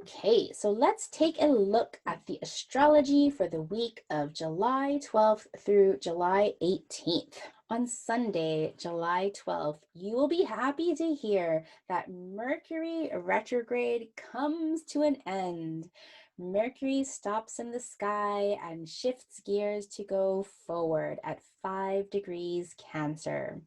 Okay, so let's take a look at the astrology for the week of July 12th through July 18th. On Sunday, July 12th, you will be happy to hear that Mercury retrograde comes to an end. Mercury stops in the sky and shifts gears to go forward at 5 degrees Cancer.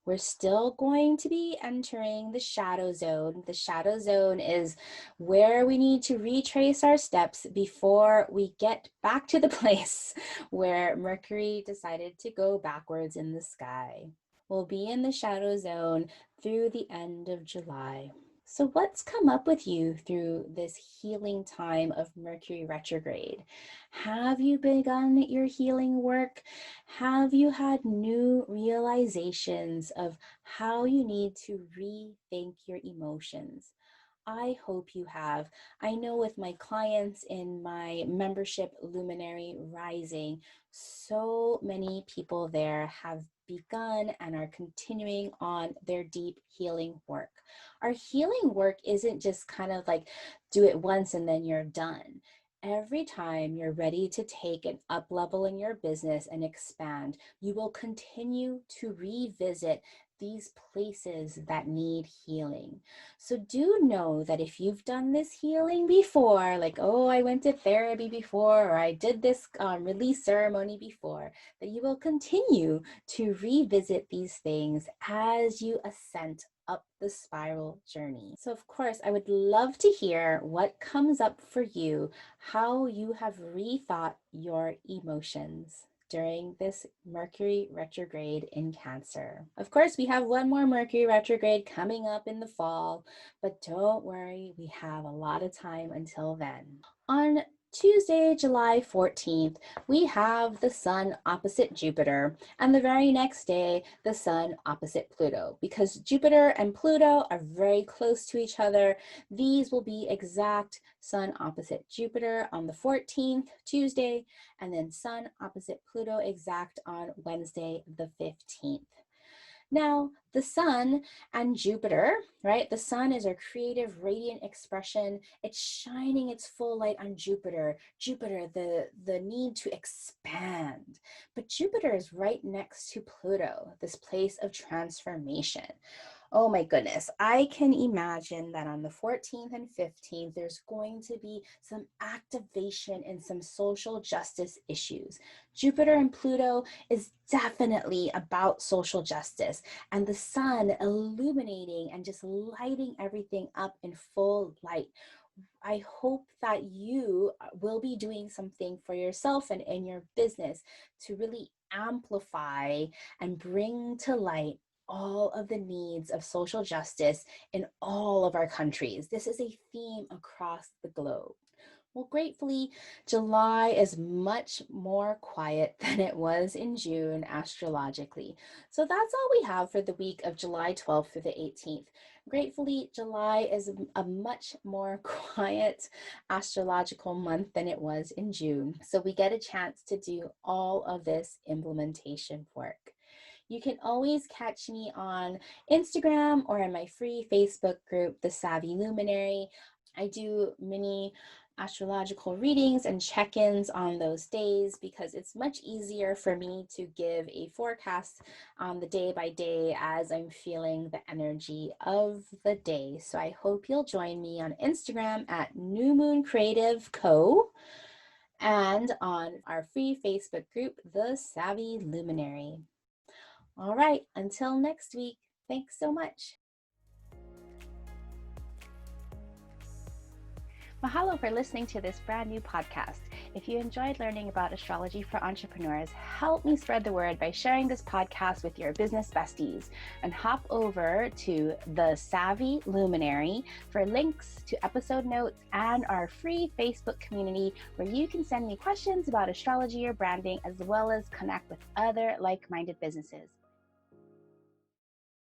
We're still going to be entering the shadow zone. The shadow zone is where we need to retrace our steps before we get back to the place where Mercury decided to go backwards in the sky. We'll be in the shadow zone through the end of July. So what's come up with you through this healing time of Mercury retrograde? Have you begun your healing work? Have you had new realizations of how you need to rethink your emotions? I hope you have. I know with my clients in my membership Luminary Rising, so many people there have begun and are continuing on their deep healing work. Our healing work isn't just kind of like do it once and then you're done. Every time you're ready to take an up level in your business and expand, you will continue to revisit these places that need healing. So do know that if you've done this healing before, like, oh, I went to therapy before, or I did this release ceremony before, that you will continue to revisit these things as you ascend up the spiral journey. So of course, I would love to hear what comes up for you, how you have rethought your emotions during this Mercury retrograde in Cancer. Of course, we have one more Mercury retrograde coming up in the fall, but don't worry, we have a lot of time until then. On Tuesday, July 14th, we have the Sun opposite Jupiter, and the very next day, the Sun opposite Pluto. Because Jupiter and Pluto are very close to each other, these will be exact Sun opposite Jupiter on the 14th, Tuesday, and then Sun opposite Pluto exact on Wednesday, the 15th. Now, the Sun and Jupiter, right? The Sun is our creative, radiant expression. It's shining its full light on Jupiter. Jupiter, the need to expand. But Jupiter is right next to Pluto, this place of transformation. Oh my goodness, I can imagine that on the 14th and 15th, there's going to be some activation in some social justice issues. Jupiter and Pluto is definitely about social justice, and the Sun illuminating and just lighting everything up in full light. I hope that you will be doing something for yourself and in your business to really amplify and bring to light all of the needs of social justice in all of our countries. This is a theme across the globe. Well, gratefully, July is much more quiet than it was in June astrologically. So that's all we have for the week of July 12th through the 18th. Gratefully, July is a much more quiet astrological month than it was in June. So we get a chance to do all of this implementation work. You can always catch me on Instagram or in my free Facebook group, The Savvy Luminary. I do mini astrological readings and check-ins on those days because it's much easier for me to give a forecast on the day by day as I'm feeling the energy of the day. So I hope you'll join me on Instagram at New Moon Creative Co. and on our free Facebook group, The Savvy Luminary. All right, until next week, thanks so much. Mahalo for listening to this brand new podcast. If you enjoyed learning about astrology for entrepreneurs, help me spread the word by sharing this podcast with your business besties, and hop over to The Savvy Luminary for links to episode notes and our free Facebook community where you can send me questions about astrology or branding, as well as connect with other like-minded businesses.